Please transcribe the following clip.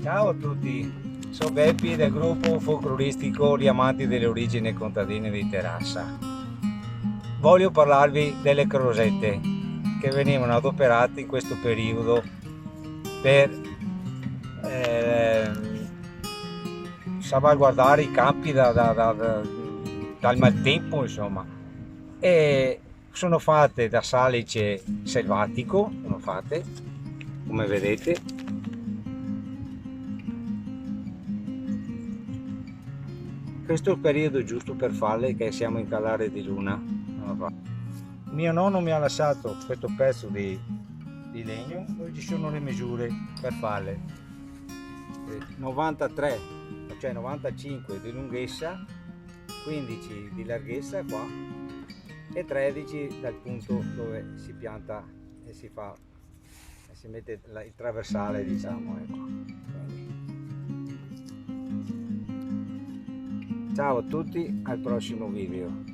Ciao a tutti, sono Beppi del gruppo folcloristico Gli Amanti delle Origini Contadine di Terrassa. Voglio parlarvi delle crosette che venivano adoperate in questo periodo per ehm, salvaguardare i campi dal maltempo, insomma. E sono fatte da salice selvatico, sono fatte, come vedete. Questo è il periodo giusto per farle, che siamo in calare di luna. Mio nonno mi ha lasciato questo pezzo di legno dove ci sono le misure per farle. 93, cioè 95 di lunghezza, 15 di larghezza qua e 13 dal punto dove si pianta e si fa e si mette il traversale, diciamo, ecco. Ciao a tutti, al prossimo video.